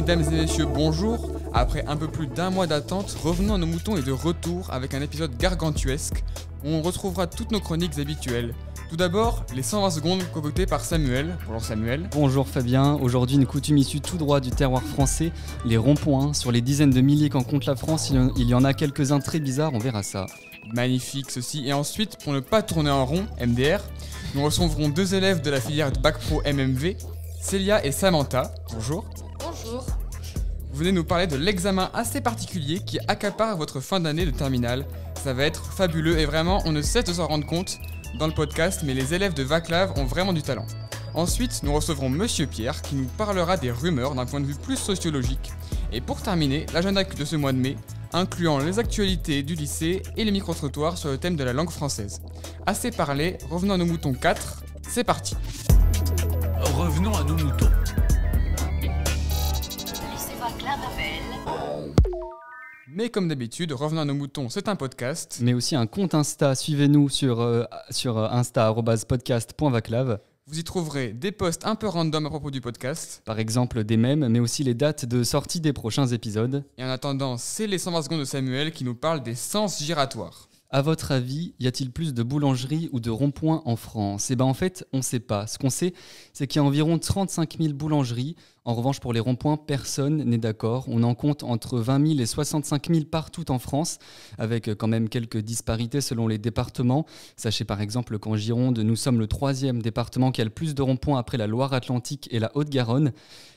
Mesdames et messieurs, bonjour. Après un peu plus d'un mois d'attente, Revenons à nos moutons est de retour avec un épisode gargantuesque où on retrouvera toutes nos chroniques habituelles. Tout d'abord, les 120 secondes concoctées par Samuel. Bonjour Samuel. Bonjour Fabien, aujourd'hui une coutume issue tout droit du terroir français, les ronds-points. Sur les dizaines de milliers qu'en compte la France, il y en a quelques-uns très bizarres, on verra ça. Magnifique ceci. Et ensuite, pour ne pas tourner en rond, MDR, nous recevrons deux élèves de la filière Bac Pro MMV, Célia et Samantha. Bonjour. Bonjour. Vous venez nous parler de l'examen assez particulier qui accapare votre fin d'année de terminale. Ça va être fabuleux et vraiment, on ne cesse de s'en rendre compte dans le podcast, mais les élèves de Vaclav ont vraiment du talent. Ensuite, nous recevrons Monsieur Pierre qui nous parlera des rumeurs d'un point de vue plus sociologique. Et pour terminer, l'agenda de ce mois de mai, incluant les actualités du lycée et les micro-trottoirs sur le thème de la langue française. Assez parlé, revenons à nos moutons 4, c'est parti. Revenons à nos moutons. Mais comme d'habitude, Revenons à nos moutons, c'est un podcast. Mais aussi un compte Insta, suivez-nous sur Insta @podcast.vaclav. Vous y trouverez des posts un peu random à propos du podcast. Par exemple des mèmes, mais aussi les dates de sortie des prochains épisodes. Et en attendant, c'est les 120 secondes de Samuel qui nous parle des sens giratoires. À votre avis, y a-t-il plus de boulangeries ou de ronds-points en France ? En fait, on ne sait pas. Ce qu'on sait, c'est qu'il y a environ 35 000 boulangeries. En revanche, pour les ronds-points, personne n'est d'accord. On en compte entre 20 000 et 65 000 partout en France, avec quand même quelques disparités selon les départements. Sachez par exemple qu'en Gironde, nous sommes le 3e département qui a le plus de ronds-points après la Loire-Atlantique et la Haute-Garonne.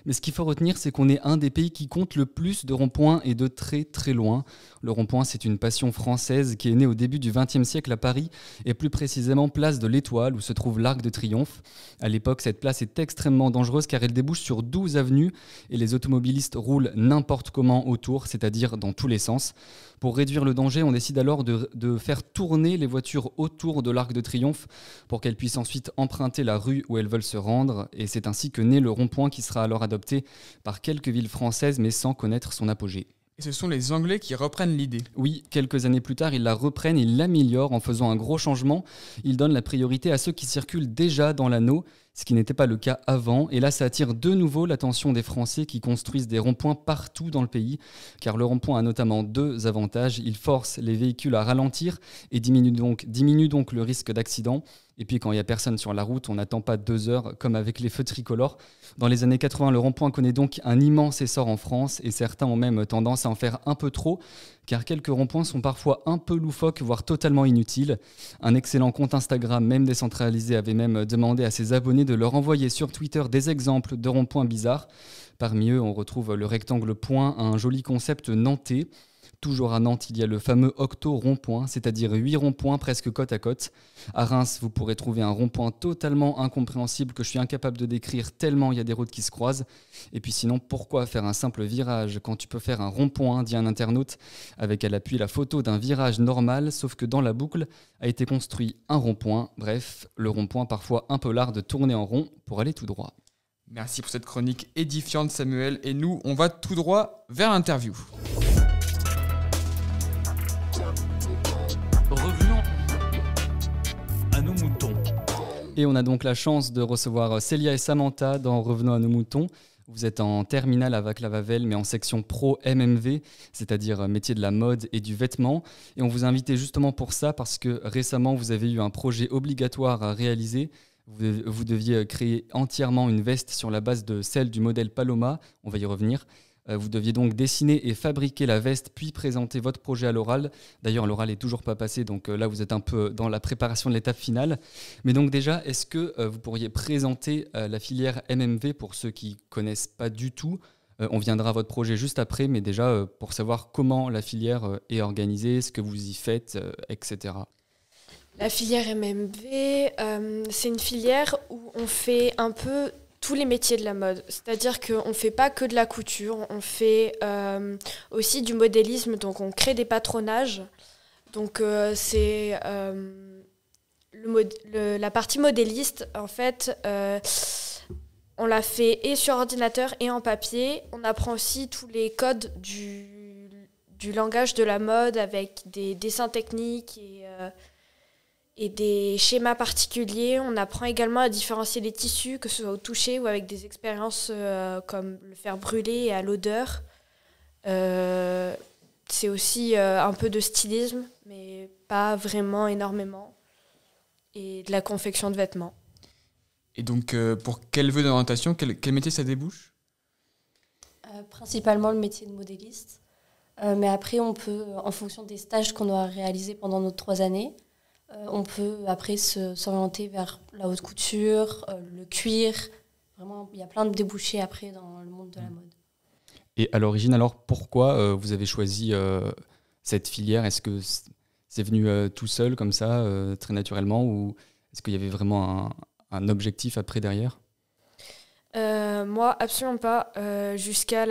Mais ce qu'il faut retenir, c'est qu'on est un des pays qui compte le plus de ronds-points et de très très loin. Le rond-point, c'est une passion française qui est née au début du XXe siècle à Paris, et plus précisément place de l'Étoile, où se trouve l'Arc de Triomphe. À l'époque, cette place est extrêmement dangereuse car elle débouche sur 12 avenues et les automobilistes roulent n'importe comment autour, c'est-à-dire dans tous les sens. Pour réduire le danger, on décide alors de faire tourner les voitures autour de l'Arc de Triomphe pour qu'elles puissent ensuite emprunter la rue où elles veulent se rendre. Et c'est ainsi que naît le rond-point qui sera alors adopté par quelques villes françaises mais sans connaître son apogée. Et ce sont les Anglais qui reprennent l'idée. Oui, quelques années plus tard, ils la reprennent, ils l'améliorent en faisant un gros changement. Ils donnent la priorité à ceux qui circulent déjà dans l'anneau, ce qui n'était pas le cas avant. Et là, ça attire de nouveau l'attention des Français qui construisent des ronds-points partout dans le pays. Car le rond-point a notamment deux avantages. Il force les véhicules à ralentir et diminue donc le risque d'accident. Et puis quand il n'y a personne sur la route, on n'attend pas 2 heures comme avec les feux tricolores. Dans les années 80, le rond-point connaît donc un immense essor en France et certains ont même tendance à en faire un peu trop, car quelques ronds-points sont parfois un peu loufoques, voire totalement inutiles. Un excellent compte Instagram, même décentralisé, avait même demandé à ses abonnés de leur envoyer sur Twitter des exemples de ronds-points bizarres. Parmi eux, on retrouve le rectangle point, un joli concept nantais. Toujours à Nantes, il y a le fameux octo rond-point, c'est-à-dire 8 ronds-points presque côte à côte. À Reims, vous pourrez trouver un rond-point totalement incompréhensible que je suis incapable de décrire tellement il y a des routes qui se croisent. Et puis sinon, pourquoi faire un simple virage quand tu peux faire un rond-point, dit un internaute, avec à l'appui la photo d'un virage normal, sauf que dans la boucle a été construit un rond-point. Bref, le rond-point parfois un peu l'art de tourner en rond pour aller tout droit. Merci pour cette chronique édifiante Samuel, et nous, on va tout droit vers l'interview. Revenons à nos moutons. Et on a donc la chance de recevoir Célia et Samantha dans Revenons à nos moutons. Vous êtes en terminale à Vaclav-Havel, mais en section pro MMV, c'est-à-dire métier de la mode et du vêtement. Et on vous a invité justement pour ça, parce que récemment, vous avez eu un projet obligatoire à réaliser. Vous deviez créer entièrement une veste sur la base de celle du modèle Paloma. On va y revenir. Vous deviez donc dessiner et fabriquer la veste, puis présenter votre projet à l'oral. D'ailleurs, l'oral n'est toujours pas passé, donc là, vous êtes un peu dans la préparation de l'étape finale. Mais donc déjà, est-ce que vous pourriez présenter la filière MMV pour ceux qui ne connaissent pas du tout ? On viendra à votre projet juste après, mais déjà pour savoir comment la filière est organisée, ce que vous y faites, etc. La filière MMV, c'est une filière où on fait un peu tous les métiers de la mode. C'est-à-dire qu'on ne fait pas que de la couture, on fait aussi du modélisme, donc on crée des patronages. Donc c'est la partie modéliste, en fait, on l'a fait et sur ordinateur et en papier. On apprend aussi tous les codes du langage de la mode avec des dessins techniques et des schémas particuliers. On apprend également à différencier les tissus, que ce soit au toucher ou avec des expériences comme le faire brûler et à l'odeur. C'est aussi un peu de stylisme, mais pas vraiment énormément. Et de la confection de vêtements. Et donc, pour quel vœu d'orientation, quel métier ça débouche ? Principalement le métier de modéliste. Mais après, on peut, en fonction des stages qu'on aura réalisés pendant nos 3 années, on peut après s'orienter vers la haute couture, le cuir. Vraiment, il y a plein de débouchés après dans le monde de la mode. Et à l'origine, alors, pourquoi vous avez choisi cette filière ? Est-ce que c'est venu tout seul, comme ça, très naturellement, ou est-ce qu'il y avait vraiment un objectif après derrière ? Moi, absolument pas. Jusqu'à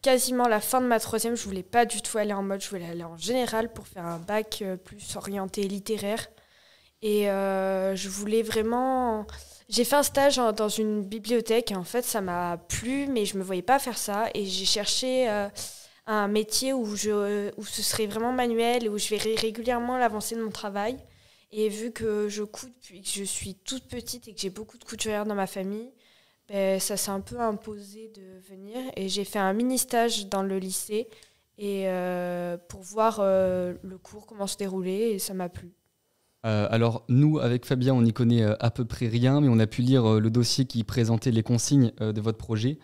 quasiment la fin de ma 3e, je voulais pas du tout aller en mode, je voulais aller en général pour faire un bac plus orienté littéraire. Et je voulais vraiment... J'ai fait un stage dans une bibliothèque et en fait, ça m'a plu, mais je me voyais pas faire ça. Et j'ai cherché un métier où ce serait vraiment manuel et où je verrais régulièrement l'avancée de mon travail. Et vu que je couds depuis que je suis toute petite et que j'ai beaucoup de couturières dans ma famille, ça s'est un peu imposé de venir. Et j'ai fait un mini-stage dans le lycée et, pour voir le cours, comment se déroulait, et ça m'a plu. Alors, nous, avec Fabien, on n'y connaît à peu près rien, mais on a pu lire le dossier qui présentait les consignes de votre projet.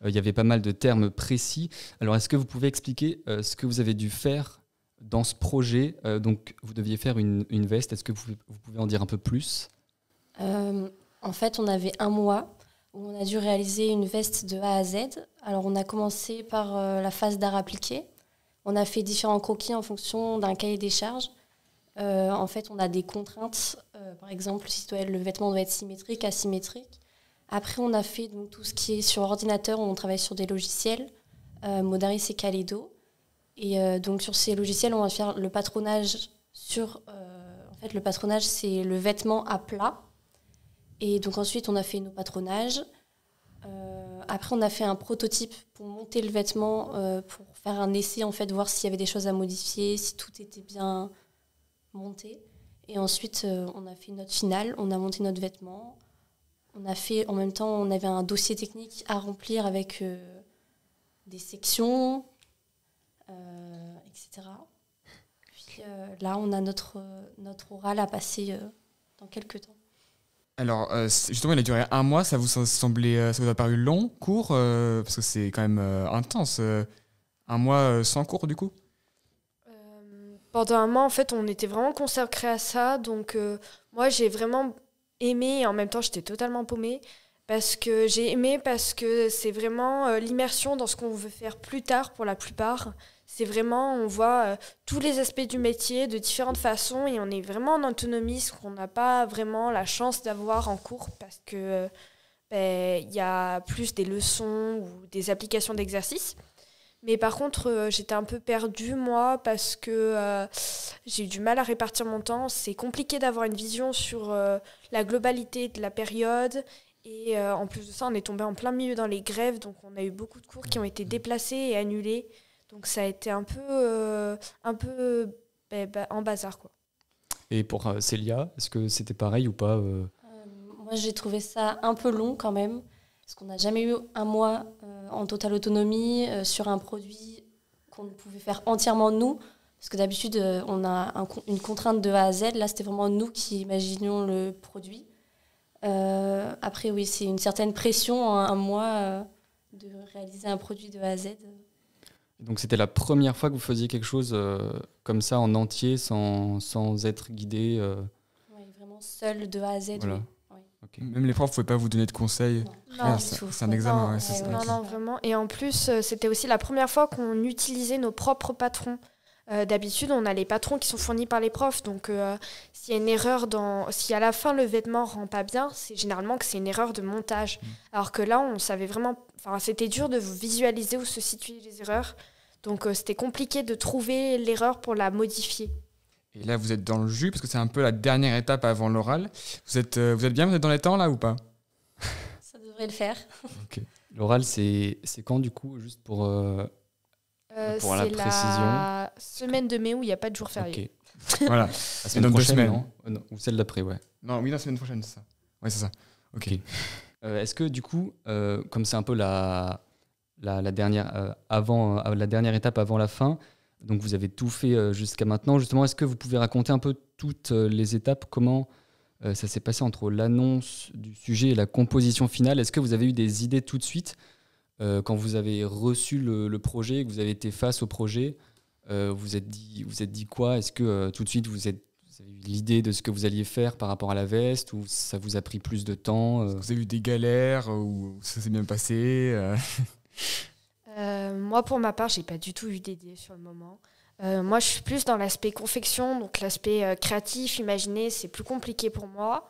Il y avait pas mal de termes précis. Alors, est-ce que vous pouvez expliquer ce que vous avez dû faire dans ce projet ? Donc, vous deviez faire une veste. Est-ce que vous pouvez en dire un peu plus ? En fait, on avait 1 mois où on a dû réaliser une veste de A à Z. Alors, on a commencé par la phase d'art appliqué. On a fait différents croquis en fonction d'un cahier des charges. En fait, on a des contraintes. Par exemple, si le vêtement doit être symétrique, asymétrique. Après, on a fait donc, tout ce qui est sur ordinateur. On travaille sur des logiciels, Modaris et Kaleido. Et donc, sur ces logiciels, on va faire le patronage en fait, le patronage, c'est le vêtement à plat. Et donc, ensuite, on a fait nos patronages. Après, on a fait un prototype pour monter le vêtement, pour faire un essai, en fait, voir s'il y avait des choses à modifier, si tout était bien monté. Et ensuite, on a fait notre finale, on a monté notre vêtement. On a fait, en même temps, on avait un dossier technique à remplir avec des sections, etc. Puis là, on a notre oral à passer dans quelques temps. Alors, justement, il a duré 1 mois, ça vous a paru long, court, parce que c'est quand même intense. 1 mois sans cours, du coup ? Pendant 1 mois, en fait, on était vraiment consacrés à ça. Donc, moi, j'ai vraiment aimé et en même temps, j'étais totalement paumée. J'ai aimé parce que c'est vraiment l'immersion dans ce qu'on veut faire plus tard pour la plupart. C'est vraiment, on voit tous les aspects du métier de différentes façons et on est vraiment en autonomie, ce qu'on n'a pas vraiment la chance d'avoir en cours parce que y a plus des leçons ou des applications d'exercices. Mais par contre, j'étais un peu perdue, moi, parce que j'ai eu du mal à répartir mon temps. C'est compliqué d'avoir une vision sur la globalité de la période. Et en plus de ça, on est tombé en plein milieu dans les grèves. Donc, on a eu beaucoup de cours qui ont été déplacés et annulés. Donc, ça a été un peu en bazar, quoi. Et pour Célia, est-ce que c'était pareil ou pas Moi, j'ai trouvé ça un peu long quand même. Parce qu'on n'a jamais eu 1 mois en totale autonomie sur un produit qu'on pouvait faire entièrement nous. Parce que d'habitude, on a une contrainte de A à Z. Là, c'était vraiment nous qui imaginions le produit. Après, oui, c'est une certaine pression en 1 mois de réaliser un produit de A à Z. Donc, c'était la première fois que vous faisiez quelque chose comme ça en entier, sans être guidé Oui, vraiment seul de A à Z. Voilà. Oui. Okay. Même les profs ne pouvaient pas vous donner de conseils. Non, C'est un examen, non, ouais, c'est ça. Non, vraiment. Et en plus, c'était aussi la première fois qu'on utilisait nos propres patrons. D'habitude, on a les patrons qui sont fournis par les profs. Donc, s'il y a une erreur si à la fin le vêtement rend pas bien, c'est généralement que c'est une erreur de montage. Alors que là, on savait vraiment... Enfin, c'était dur de visualiser où se situaient les erreurs. Donc, c'était compliqué de trouver l'erreur pour la modifier. Et là, vous êtes dans le jus, parce que c'est un peu la dernière étape avant l'oral. Vous êtes bien, vous êtes dans les temps, là, ou pas ? Ça devrait le faire. Okay. L'oral, c'est quand, du coup, juste pour la précision. La semaine de mai où il n'y a pas de jour férié. Okay. Voilà. La semaine dans 2 prochaine, semaines. non Non, ou celle d'après, ouais. Non, oui, la semaine prochaine, c'est ça. Ouais, c'est ça. Ok. Est-ce que du coup, comme c'est un peu la dernière, la dernière étape avant la fin, donc vous avez tout fait jusqu'à maintenant, justement, est-ce que vous pouvez raconter un peu toutes les étapes, comment ça s'est passé entre l'annonce du sujet et la composition finale? Est-ce que vous avez eu des idées tout de suite quand vous avez reçu le projet, que vous avez été face au projet? Vous êtes dit quoi? Est-ce que tout de suite vous avez eu l'idée de ce que vous alliez faire par rapport à la veste, ou ça vous a pris plus de temps? Vous avez eu des galères ou ça s'est bien passé Moi, pour ma part, j'ai pas du tout eu d'idée sur le moment. Moi, je suis plus dans l'aspect confection, donc l'aspect créatif, imaginer, c'est plus compliqué pour moi.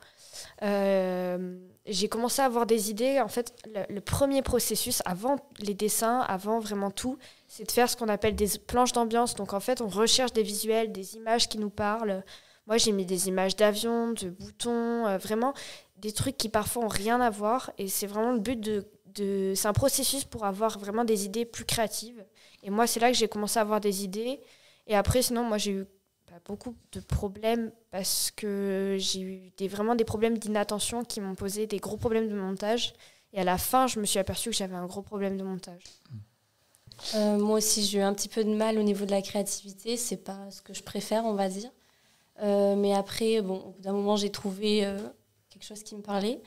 J'ai commencé à avoir des idées. En fait, le premier processus, avant les dessins, avant vraiment tout, c'est de faire ce qu'on appelle des planches d'ambiance. Donc, en fait, on recherche des visuels, des images qui nous parlent. Moi, j'ai mis des images d'avions, de boutons, vraiment des trucs qui parfois ont rien à voir. Et c'est vraiment le but c'est un processus pour avoir vraiment des idées plus créatives. Et moi, c'est là que j'ai commencé à avoir des idées. Et après, sinon, moi, j'ai eu beaucoup de problèmes parce que j'ai eu vraiment des problèmes d'inattention qui m'ont posé des gros problèmes de montage. Et à la fin, je me suis aperçue que j'avais un gros problème de montage. Moi aussi, j'ai eu un petit peu de mal au niveau de la créativité. C'est pas ce que je préfère, on va dire. Mais après, bon, au bout d'un moment, j'ai trouvé quelque chose qui me parlait.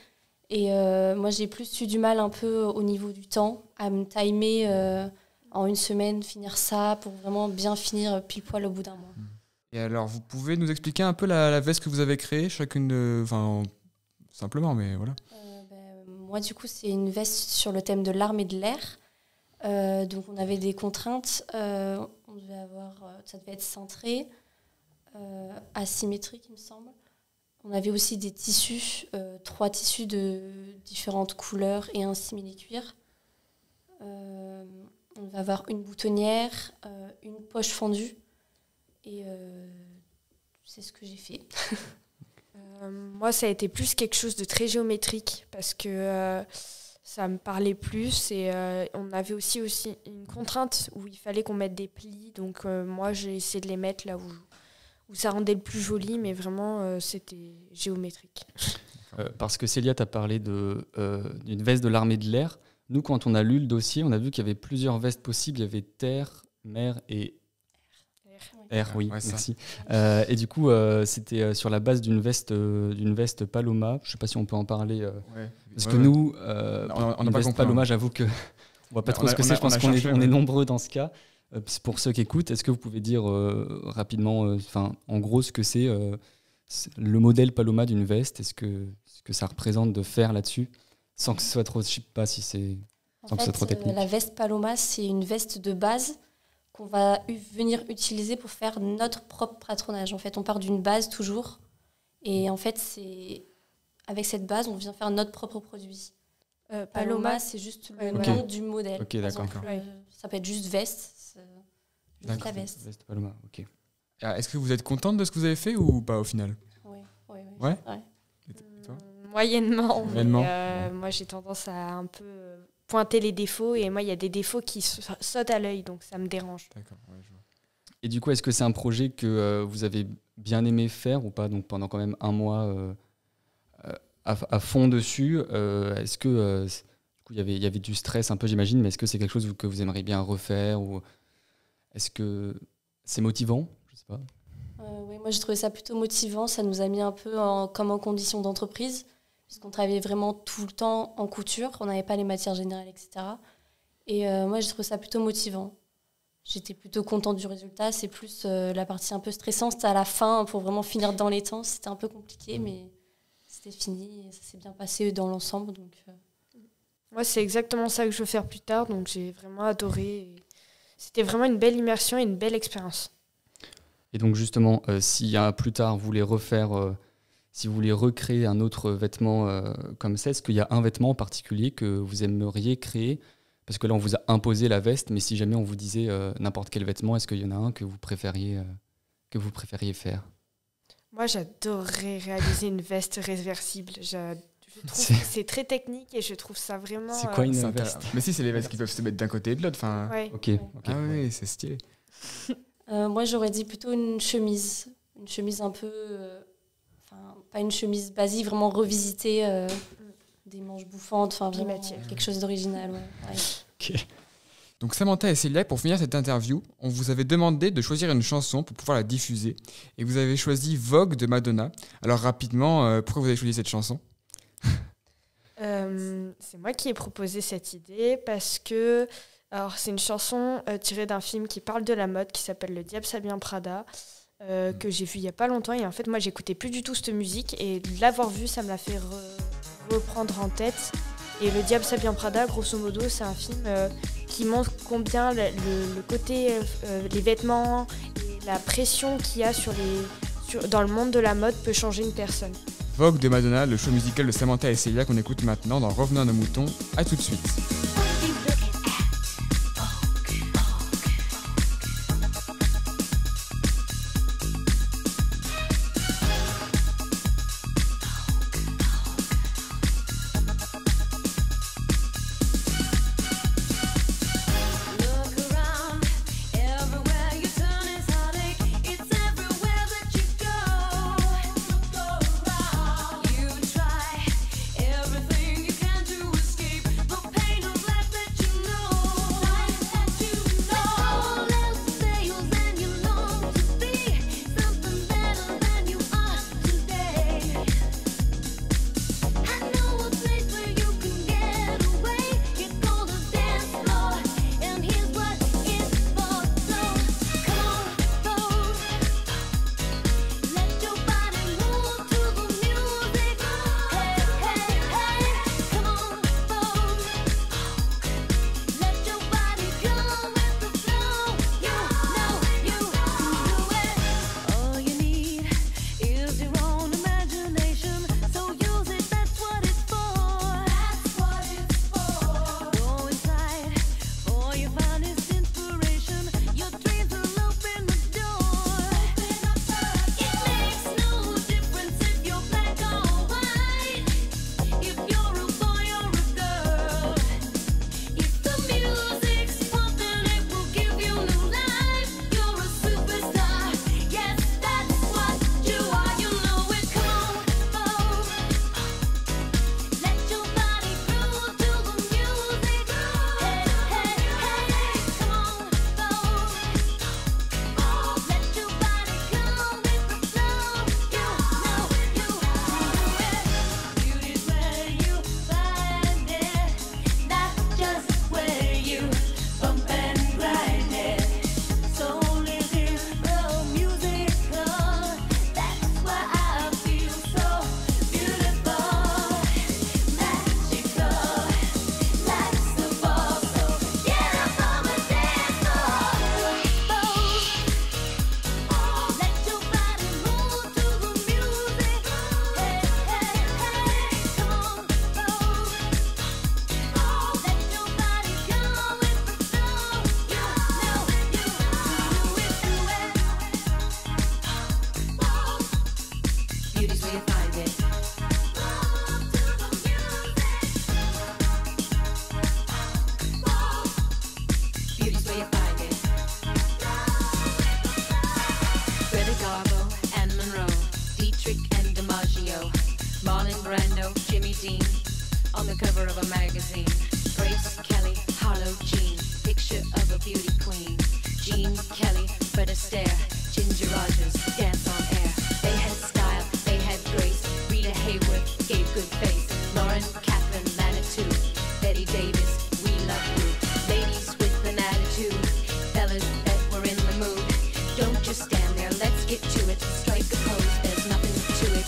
Et moi, j'ai plus eu du mal un peu au niveau du temps, à me timer en une semaine, finir ça pour vraiment bien finir pile poil au bout d'un mois. Et alors, vous pouvez nous expliquer un peu la veste que vous avez créée, chacune enfin, simplement, mais voilà. Moi, du coup, c'est une veste sur le thème de l'arme et de l'air. Donc, on avait des contraintes. On devait avoir, ça devait être cintré, asymétrique, il me semble. On avait aussi des tissus, 3 tissus de différentes couleurs et un simili-cuir. On va avoir une boutonnière, une poche fendue. Et c'est ce que j'ai fait. Moi, ça a été plus quelque chose de très géométrique parce que ça me parlait plus. Et on avait aussi une contrainte où il fallait qu'on mette des plis. Donc moi, j'ai essayé de les mettre là où ça rendait le plus joli, mais vraiment, c'était géométrique. Parce que Célia t'a parlé d'une veste de l'armée de l'air. Nous, quand on a lu le dossier, on a vu qu'il y avait plusieurs vestes possibles. Il y avait terre, mer et air. Oui, Ouais, merci. Et du coup, c'était sur la base d'une veste Paloma. Je ne sais pas si on peut en parler. Parce que nous, on une n'a pas veste compris. Paloma, j'avoue qu'on ne voit pas trop ce que c'est. Je pense qu'on est nombreux dans ce cas. Pour ceux qui écoutent, est-ce que vous pouvez dire rapidement, en gros, ce que c'est le modèle Paloma d'une veste? Est-ce que ça représente de faire là-dessus, sans que ce soit trop, je sais pas si c'est, sans que ce soit trop technique. La veste Paloma, c'est une veste de base qu'on va venir utiliser pour faire notre propre patronage. En fait, on part d'une base toujours, et en fait, c'est avec cette base, on vient faire notre propre produit. Paloma, c'est juste le nom du modèle. Ok, d'accord. Ça peut être juste veste. Juste la veste. Veste Paloma, ok. Est-ce que vous êtes contente de ce que vous avez fait ou pas au final? Oui. Ouais. Moyennement. Mais, Moyennement. moi, j'ai tendance à un peu pointer les défauts. Et moi, il y a des défauts qui sautent à l'œil, donc ça me dérange. D'accord, ouais, je vois. Et du coup, est-ce que c'est un projet que vous avez bien aimé faire ou pas? Donc pendant quand même un mois à fond dessus. Est-ce que du coup, il y avait du stress un peu, j'imagine, mais est-ce que c'est quelque chose que vous aimeriez bien refaire, ou est-ce que c'est motivant? Je sais pas. Oui, moi j'ai trouvé ça plutôt motivant. Ça nous a mis un peu comme en condition d'entreprise, puisqu'on travaillait vraiment tout le temps en couture. On n'avait pas les matières générales, etc. Et moi j'ai trouvé ça plutôt motivant. J'étais plutôt contente du résultat. C'est plus la partie un peu stressante à la fin pour vraiment finir dans les temps. C'était un peu compliqué, mais c'était fini et ça s'est bien passé dans l'ensemble. Donc, Moi, c'est exactement ça que je veux faire plus tard, donc j'ai vraiment adoré. C'était vraiment une belle immersion et une belle expérience. Et donc justement, si plus tard vous voulez refaire, si vous voulez recréer un autre vêtement comme ça, est-ce qu'il y a un vêtement en particulier que vous aimeriez créer? Parce que là, on vous a imposé la veste, mais si jamais on vous disait n'importe quel vêtement, est-ce qu'il y en a un que vous préfériez faire? Moi, j'adorerais réaliser une veste réversible. Je trouve que c'est très technique et je trouve ça vraiment... C'est quoi une C'est veste? Mais si, c'est les vestes qui peuvent se mettre d'un côté et de l'autre. Ouais. Ok. Ah oui, c'est stylé. moi j'aurais dit plutôt une chemise une chemise un peu... pas une chemise basique, vraiment revisitée, des manches bouffantes, enfin vraiment quelque chose d'original. Ouais. Ok. Donc Samantha et Célia, pour finir cette interview, on vous avait demandé de choisir une chanson pour pouvoir la diffuser. Et vous avez choisi Vogue de Madonna. Alors rapidement, pourquoi vous avez choisi cette chanson ? C'est moi qui ai proposé cette idée parce que c'est une chanson tirée d'un film qui parle de la mode qui s'appelle Le Diable s'habille en Prada, que j'ai vu il n'y a pas longtemps. Et en fait, moi, j'écoutais plus du tout cette musique et de l'avoir vue, ça me l'a fait reprendre en tête. Et Le Diable s'habille en Prada, grosso modo, c'est un film qui montre combien le côté, les vêtements et la pression qu'il y a dans le monde de la mode peut changer une personne. Vogue de Madonna, le show musical de Samantha et Célia qu'on écoute maintenant dans Revenons à nos moutons. À tout de suite. on the cover of a magazine. Grace Kelly, Harlow Jean, picture of a beauty queen. Jean Kelly, Fred Astaire, Ginger Rogers, dance on air. They had style, they had grace. Rita Hayworth gave good face. Lauren Catherine Manitou, Betty Davis, we love you. Ladies with an attitude, fellas that were in the mood. Don't just stand there, let's get to it. Strike a pose, there's nothing to it.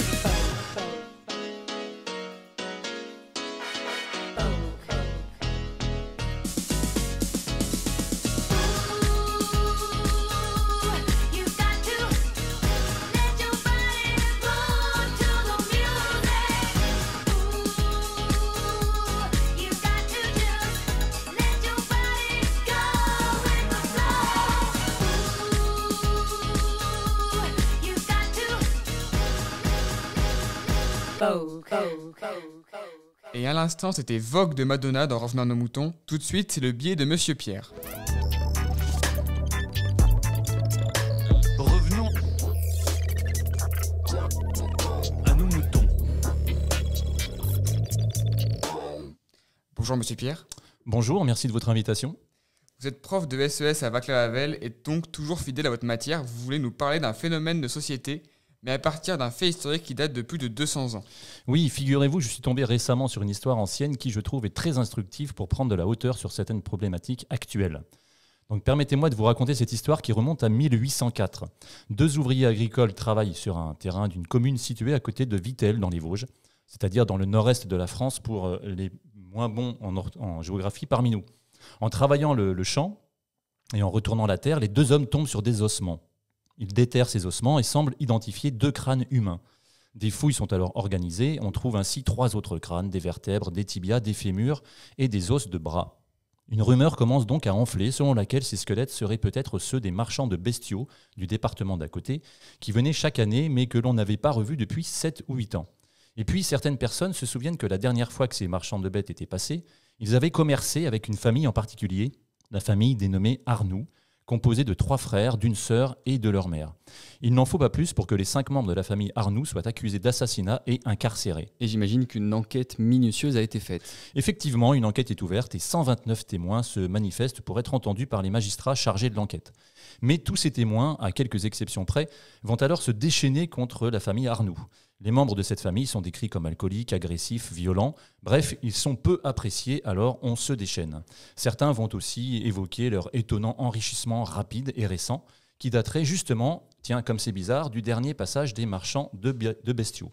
Et à l'instant, c'était Vogue de Madonna dans Revenons à nos moutons. Tout de suite, c'est le billet de Monsieur Pierre. Revenons Bonjour Monsieur Pierre. Bonjour, merci de votre invitation. Vous êtes prof de SES à Vaclav-Havel et donc toujours fidèle à votre matière. Vous voulez nous parler d'un phénomène de société, mais à partir d'un fait historique qui date de plus de 200 ans. Oui, figurez-vous, je suis tombé récemment sur une histoire ancienne qui, je trouve, est très instructive pour prendre de la hauteur sur certaines problématiques actuelles. Donc permettez-moi de vous raconter cette histoire qui remonte à 1804. 2 ouvriers agricoles travaillent sur un terrain d'une commune située à côté de Vittel, dans les Vosges, c'est-à-dire dans le nord-est de la France pour les moins bons en géographie parmi nous. En travaillant le champ et en retournant la terre, les 2 hommes tombent sur des ossements. Ils déterrent ces ossements et semblent identifier 2 crânes humains. Des fouilles sont alors organisées. On trouve ainsi 3 autres crânes, des vertèbres, des tibias, des fémurs et des os de bras. Une rumeur commence donc à enfler selon laquelle ces squelettes seraient peut-être ceux des marchands de bestiaux du département d'à côté qui venaient chaque année mais que l'on n'avait pas revus depuis 7 ou 8 ans. Et puis certaines personnes se souviennent que la dernière fois que ces marchands de bêtes étaient passés, ils avaient commercé avec une famille en particulier, la famille dénommée Arnoux, composée de 3 frères, d'une sœur et de leur mère. Il n'en faut pas plus pour que les 5 membres de la famille Arnoux soient accusés d'assassinat et incarcérés. Et j'imagine qu'une enquête minutieuse a été faite. Effectivement, une enquête est ouverte et 129 témoins se manifestent pour être entendus par les magistrats chargés de l'enquête. Mais tous ces témoins, à quelques exceptions près, vont alors se déchaîner contre la famille Arnoux. Les membres de cette famille sont décrits comme alcooliques, agressifs, violents. Bref, ils sont peu appréciés, alors on se déchaîne. Certains vont aussi évoquer leur étonnant enrichissement rapide et récent, qui daterait justement, tiens comme c'est bizarre, du dernier passage des marchands de bestiaux.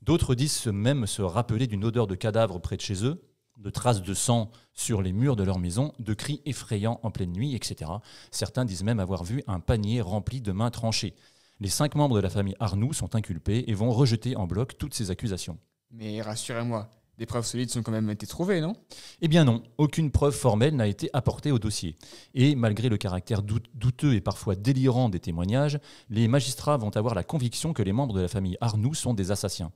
D'autres disent même se rappeler d'une odeur de cadavre près de chez eux, de traces de sang sur les murs de leur maison, de cris effrayants en pleine nuit, etc. Certains disent même avoir vu un panier rempli de mains tranchées. Les 5 membres de la famille Arnoux sont inculpés et vont rejeter en bloc toutes ces accusations. Mais rassurez-moi, des preuves solides sont quand même été trouvées, non ? Eh bien non, aucune preuve formelle n'a été apportée au dossier. Et malgré le caractère douteux et parfois délirant des témoignages, les magistrats vont avoir la conviction que les membres de la famille Arnoux sont des assassins.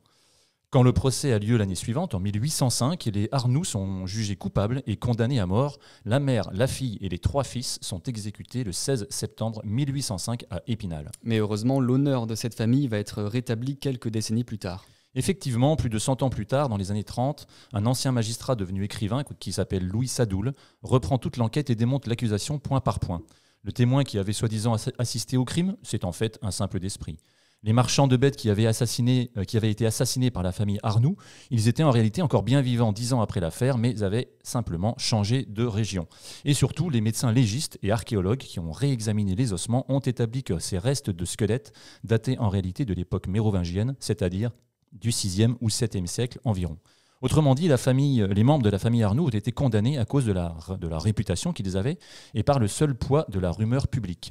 Quand le procès a lieu l'année suivante, en 1805, les Arnoux sont jugés coupables et condamnés à mort. La mère, la fille et les 3 fils sont exécutés le 16 septembre 1805 à Épinal. Mais heureusement, l'honneur de cette famille va être rétabli quelques décennies plus tard. Effectivement, plus de 100 ans plus tard, dans les années 30, un ancien magistrat devenu écrivain, qui s'appelle Louis Sadoul, reprend toute l'enquête et démonte l'accusation point par point. Le témoin qui avait soi-disant assisté au crime, c'est en fait un simple d'esprit. Les marchands de bêtes qui avaient été assassinés par la famille Arnoux, ils étaient en réalité encore bien vivants 10 ans après l'affaire, mais avaient simplement changé de région. Et surtout, les médecins légistes et archéologues qui ont réexaminé les ossements ont établi que ces restes de squelettes dataient en réalité de l'époque mérovingienne, c'est-à-dire du 6e ou 7e siècle environ. Autrement dit, les membres de la famille Arnoux ont été condamnés à cause de la réputation qu'ils avaient et par le seul poids de la rumeur publique.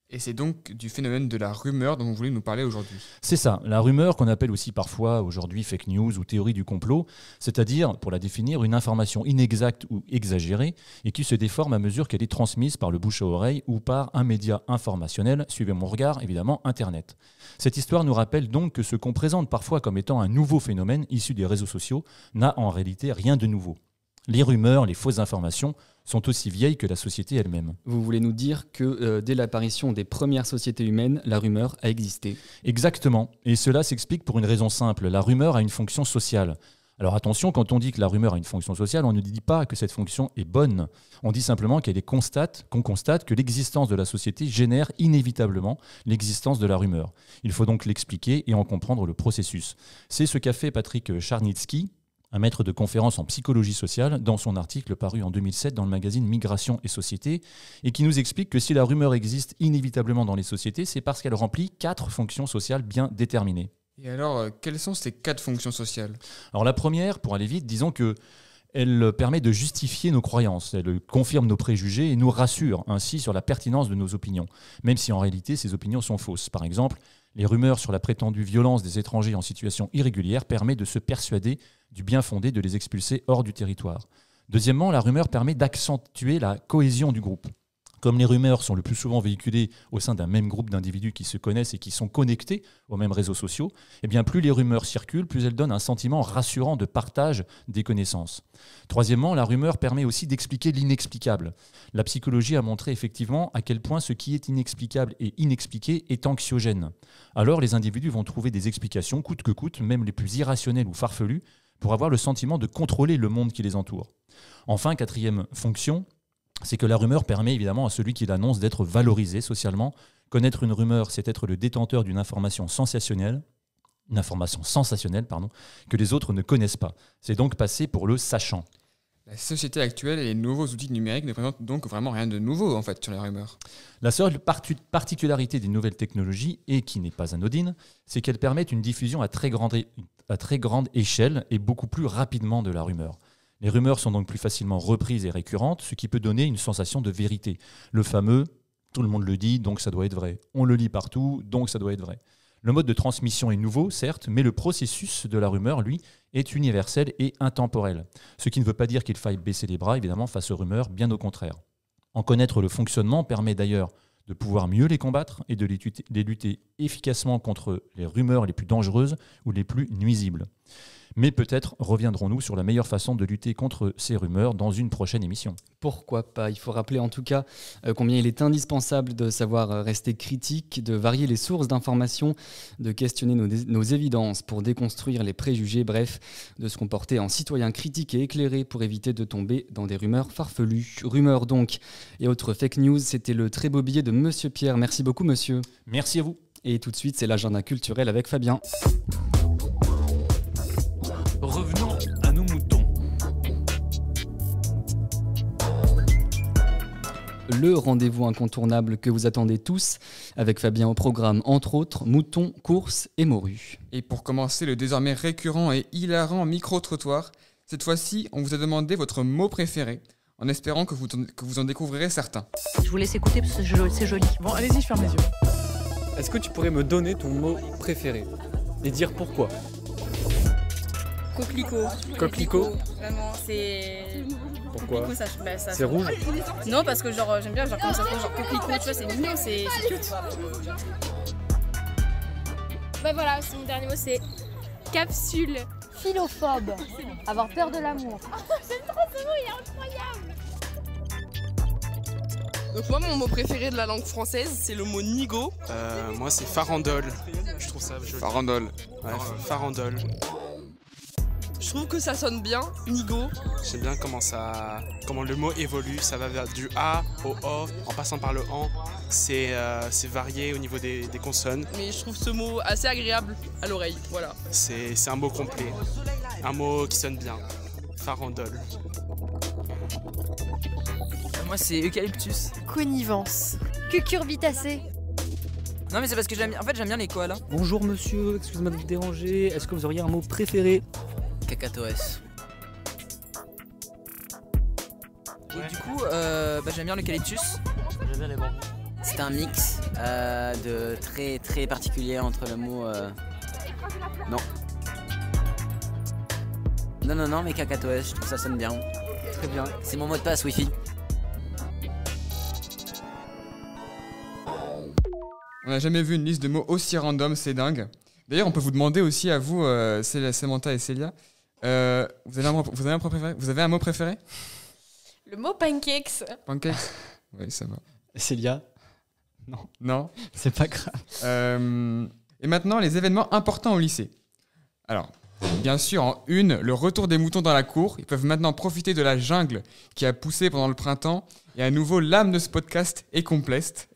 Et c'est donc du phénomène de la rumeur dont vous voulez nous parler aujourd'hui. C'est ça, la rumeur qu'on appelle aussi parfois aujourd'hui fake news ou théorie du complot, c'est-à-dire, pour la définir, une information inexacte ou exagérée et qui se déforme à mesure qu'elle est transmise par le bouche à oreille ou par un média informationnel, suivez mon regard, évidemment, Internet. Cette histoire nous rappelle donc que ce qu'on présente parfois comme étant un nouveau phénomène issu des réseaux sociaux n'a en réalité rien de nouveau. Les rumeurs, les fausses informations sont aussi vieilles que la société elle-même. Vous voulez nous dire que dès l'apparition des premières sociétés humaines, la rumeur a existé ? Exactement. Et cela s'explique pour une raison simple. La rumeur a une fonction sociale. Alors attention, quand on dit que la rumeur a une fonction sociale, on ne dit pas que cette fonction est bonne. On dit simplement qu'on constate que l'existence de la société génère inévitablement l'existence de la rumeur. Il faut donc l'expliquer et en comprendre le processus. C'est ce qu'a fait Patrick Charnitsky, un maître de conférence en psychologie sociale, dans son article paru en 2007 dans le magazine Migration et Société, et qui nous explique que si la rumeur existe inévitablement dans les sociétés, c'est parce qu'elle remplit 4 fonctions sociales bien déterminées. Et alors, quelles sont ces 4 fonctions sociales ? Alors la première, pour aller vite, disons que elle permet de justifier nos croyances, elle confirme nos préjugés et nous rassure ainsi sur la pertinence de nos opinions, même si en réalité ces opinions sont fausses. Par exemple, les rumeurs sur la prétendue violence des étrangers en situation irrégulière permettent de se persuader du bien fondé de les expulser hors du territoire. Deuxièmement, la rumeur permet d'accentuer la cohésion du groupe. Comme les rumeurs sont le plus souvent véhiculées au sein d'un même groupe d'individus qui se connaissent et qui sont connectés aux mêmes réseaux sociaux, eh bien plus les rumeurs circulent, plus elles donnent un sentiment rassurant de partage des connaissances. Troisièmement, la rumeur permet aussi d'expliquer l'inexplicable. La psychologie a montré effectivement à quel point ce qui est inexplicable et inexpliqué est anxiogène. Alors les individus vont trouver des explications coûte que coûte, même les plus irrationnelles ou farfelues, pour avoir le sentiment de contrôler le monde qui les entoure. Enfin, quatrième fonction, c'est que la rumeur permet évidemment à celui qui l'annonce d'être valorisé socialement. Connaître une rumeur, c'est être le détenteur d'une information sensationnelle, que les autres ne connaissent pas. C'est donc passer pour le sachant. La société actuelle et les nouveaux outils numériques ne présentent donc vraiment rien de nouveau en fait sur les rumeurs. La seule particularité des nouvelles technologies, et qui n'est pas anodine, c'est qu'elles permettent une diffusion à très grande échelle et beaucoup plus rapidement de la rumeur. Les rumeurs sont donc plus facilement reprises et récurrentes, ce qui peut donner une sensation de vérité. Le fameux « tout le monde le dit, donc ça doit être vrai ». On le lit partout, donc ça doit être vrai. Le mode de transmission est nouveau, certes, mais le processus de la rumeur, lui, est universel et intemporel. Ce qui ne veut pas dire qu'il faille baisser les bras, évidemment, face aux rumeurs, bien au contraire. En connaître le fonctionnement permet d'ailleurs de pouvoir mieux les combattre et de les lutter efficacement contre les rumeurs les plus dangereuses ou les plus nuisibles. Mais peut-être reviendrons-nous sur la meilleure façon de lutter contre ces rumeurs dans une prochaine émission. Pourquoi pas? Il faut rappeler en tout cas combien il est indispensable de savoir rester critique, de varier les sources d'informations, de questionner nos évidences pour déconstruire les préjugés, bref, de se comporter en citoyen critique et éclairé pour éviter de tomber dans des rumeurs farfelues. Rumeurs donc et autres fake news, c'était le très beau billet de Monsieur Pierre. Merci beaucoup monsieur. Merci à vous. Et tout de suite, c'est l'agenda culturel avec Fabien. Revenons à nos moutons. Le rendez-vous incontournable que vous attendez tous, avec Fabien au programme, entre autres, moutons, courses et morues. Et pour commencer le désormais récurrent et hilarant micro-trottoir, cette fois-ci, on vous a demandé votre mot préféré, en espérant que vous en découvrirez certains. Je vous laisse écouter parce que c'est joli. Bon, allez-y, je ferme les yeux. Est-ce que tu pourrais me donner ton mot préféré et dire pourquoi? Coquelicot. Coquelicot. Vraiment, c'est... Pourquoi? Coquelicot, ça c'est rouge? Non, parce que genre, j'aime bien genre, comment ça se fait, genre coquelicot, tu vois, c'est mignon, c'est cute. Bah voilà, mon dernier mot, c'est capsule. Philophobe. Avoir peur de l'amour. J'aime trop ce mot, il est incroyable. Donc moi, mon mot préféré de la langue française, c'est le mot nigo. Moi, c'est farandole. Je trouve ça joli. Farandole. Ouais, farandole. Je trouve que ça sonne bien, nigo. J'aime bien comment le mot évolue. Ça va du A au O, en passant par le AN. C'est varié au niveau des consonnes. Mais je trouve ce mot assez agréable à l'oreille, voilà. C'est un mot complet. Un mot qui sonne bien. Farandole. Moi, c'est eucalyptus. Connivence. Cucurbitacée. Non, mais c'est parce que j'aime bien les koalas. Bonjour monsieur, excusez-moi de vous déranger. Est-ce que vous auriez un mot préféré? Cacatoès. Et du coup, j'aime bien l'eucalyptus. J'aime bien les bambous. C'est un mix de très très particulier entre le mot... Non, mais cacatoès, je trouve ça sonne bien. Très bien. C'est mon mot de passe Wi-Fi. On n'a jamais vu une liste de mots aussi random, c'est dingue. D'ailleurs, on peut vous demander aussi à vous, Samantha et Célia, vous avez un mot préféré? Le mot pancakes. Pancakes? Oui, ça va. Célia? Non. C'est pas grave. Et maintenant, les événements importants au lycée. Alors, bien sûr, en une, le retour des moutons dans la cour. Ils peuvent maintenant profiter de la jungle qui a poussé pendant le printemps. Et à nouveau, l'âme de ce podcast est complète.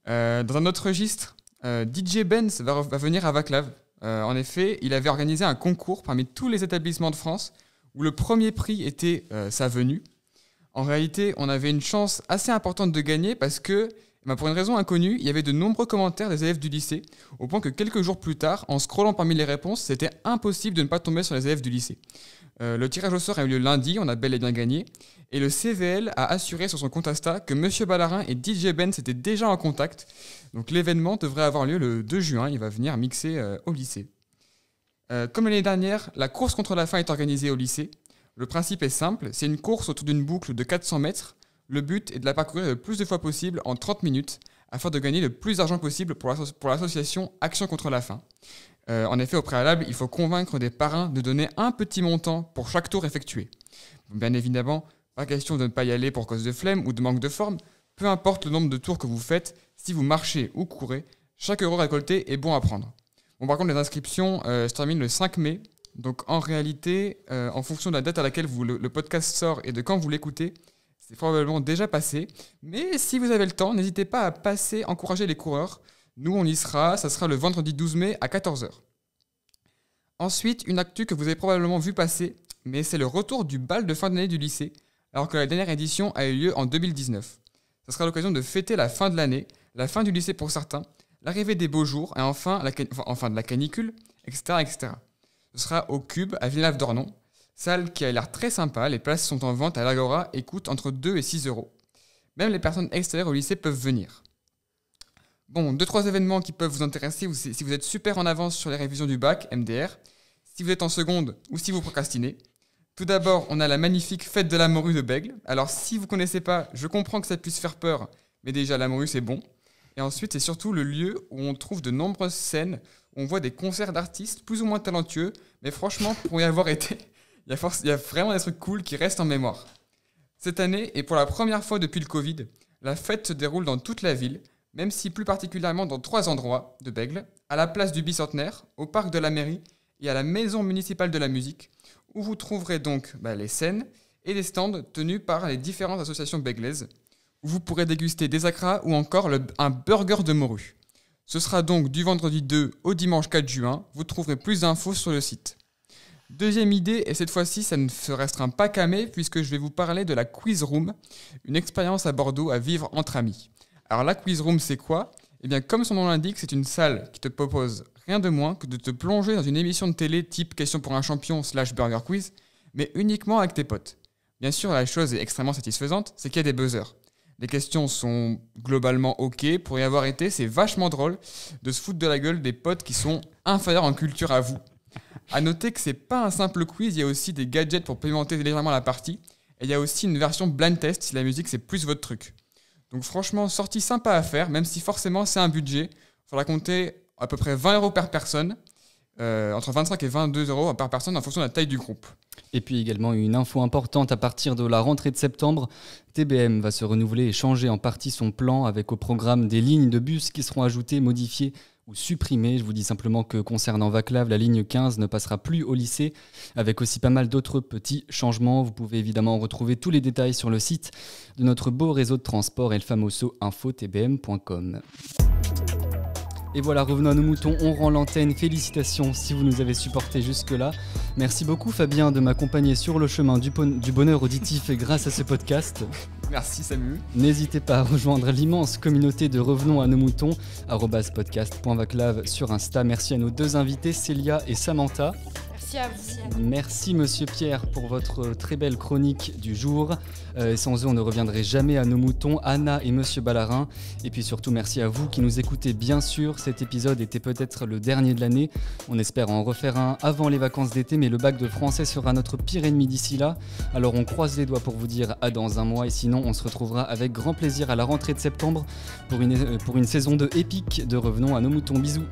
Dans un autre registre, DJ Benz va venir à Vaclav. En effet, il avait organisé un concours parmi tous les établissements de France où le premier prix était sa venue. En réalité, on avait une chance assez importante de gagner parce que, pour une raison inconnue, il y avait de nombreux commentaires des élèves du lycée, au point que quelques jours plus tard, en scrollant parmi les réponses, c'était impossible de ne pas tomber sur les élèves du lycée. Le tirage au sort a eu lieu lundi, on a bel et bien gagné, et le CVL a assuré sur son compte Insta que Monsieur Ballarin et DJ Benz étaient déjà en contact. Donc l'événement devrait avoir lieu le 2 juin, il va venir mixer au lycée. Comme l'année dernière, la course contre la faim est organisée au lycée. Le principe est simple, c'est une course autour d'une boucle de 400 mètres. Le but est de la parcourir le plus de fois possible en 30 minutes, afin de gagner le plus d'argent possible pour l'association Action contre la faim. En effet, au préalable, il faut convaincre des parrains de donner un petit montant pour chaque tour effectué. Bien évidemment, pas question de ne pas y aller pour cause de flemme ou de manque de forme. Peu importe le nombre de tours que vous faites, si vous marchez ou courez, chaque euro récolté est bon à prendre. Par contre, les inscriptions se terminent le 5 mai. Donc en réalité, en fonction de la date à laquelle le podcast sort et de quand vous l'écoutez, c'est probablement déjà passé. Mais si vous avez le temps, n'hésitez pas à passer, encourager les coureurs. Nous, on y sera, ça sera le vendredi 12 mai à 14h. Ensuite, une actu que vous avez probablement vu passer, mais c'est le retour du bal de fin d'année du lycée, alors que la dernière édition a eu lieu en 2019. Ça sera l'occasion de fêter la fin de l'année, la fin du lycée pour certains, l'arrivée des beaux jours et enfin de la canicule, etc., etc. Ce sera au Cube à Villeneuve-d'Ornon, salle qui a l'air très sympa, les places sont en vente à l'Agora et coûtent entre 2 et 6 euros. Même les personnes extérieures au lycée peuvent venir. Bon, 2-3 événements qui peuvent vous intéresser si vous êtes super en avance sur les révisions du bac, MDR, si vous êtes en seconde ou si vous procrastinez. Tout d'abord, on a la magnifique fête de la morue de Bègle. Alors si vous ne connaissez pas, je comprends que ça puisse faire peur, mais déjà la morue c'est bon. Et ensuite, c'est surtout le lieu où on trouve de nombreuses scènes, où on voit des concerts d'artistes plus ou moins talentueux, mais franchement, pour y avoir été, il y a vraiment des trucs cool qui restent en mémoire. Cette année, et pour la première fois depuis le Covid, la fête se déroule dans toute la ville, même si plus particulièrement dans 3 endroits de Bègle, à la place du Bicentenaire, au parc de la mairie et à la maison municipale de la musique, où vous trouverez donc les scènes et les stands tenus par les différentes associations bèglaises, où vous pourrez déguster des acras ou encore un burger de morue. Ce sera donc du vendredi 2 au dimanche 4 juin, vous trouverez plus d'infos sur le site. Deuxième idée, et cette fois-ci ça ne se restreint pas qu'à mai, puisque je vais vous parler de la Quiz Room, une expérience à Bordeaux à vivre entre amis. Alors la Quiz Room c'est quoi ? Eh bien comme son nom l'indique, c'est une salle qui te propose rien de moins que de te plonger dans une émission de télé type Question pour un champion / Burger Quiz, mais uniquement avec tes potes. Bien sûr, la chose est extrêmement satisfaisante, c'est qu'il y a des buzzers. Les questions sont globalement ok, pour y avoir été, c'est vachement drôle de se foutre de la gueule des potes qui sont inférieurs en culture à vous. A noter que c'est pas un simple quiz, il y a aussi des gadgets pour pimenter légèrement la partie, et il y a aussi une version blind test si la musique c'est plus votre truc. Donc franchement, sortie sympa à faire, même si forcément c'est un budget. Il faudra compter à peu près 20 euros par personne, entre 25 et 22 euros par personne en fonction de la taille du groupe. Et puis également une info importante, à partir de la rentrée de septembre, TBM va se renouveler et changer en partie son plan avec au programme des lignes de bus qui seront ajoutées, modifiées ou supprimées. Je vous dis simplement que concernant Vaclav, la ligne 15 ne passera plus au lycée, avec aussi pas mal d'autres petits changements. Vous pouvez évidemment retrouver tous les détails sur le site de notre beau réseau de transport elfamoso.info-tbm.com. Et voilà, revenons à nos moutons, on rend l'antenne. Félicitations si vous nous avez supportés jusque-là. Merci beaucoup Fabien de m'accompagner sur le chemin du bonheur auditif grâce à ce podcast. Merci Samu. N'hésitez pas à rejoindre l'immense communauté de Revenons à nos moutons, @podcast.vaclav sur Insta. Merci à nos 2 invités, Célia et Samantha. Merci à vous. Merci Monsieur Pierre pour votre très belle chronique du jour. Sans eux, on ne reviendrait jamais à nos moutons, Anna et Monsieur Ballarin. Et puis surtout, merci à vous qui nous écoutez. Bien sûr, cet épisode était peut-être le dernier de l'année. On espère en refaire un avant les vacances d'été, mais le bac de français sera notre pire ennemi d'ici là. Alors on croise les doigts pour vous dire à dans un mois. Et sinon, on se retrouvera avec grand plaisir à la rentrée de septembre pour une saison 2 épique de Revenons à nos moutons. Bisous.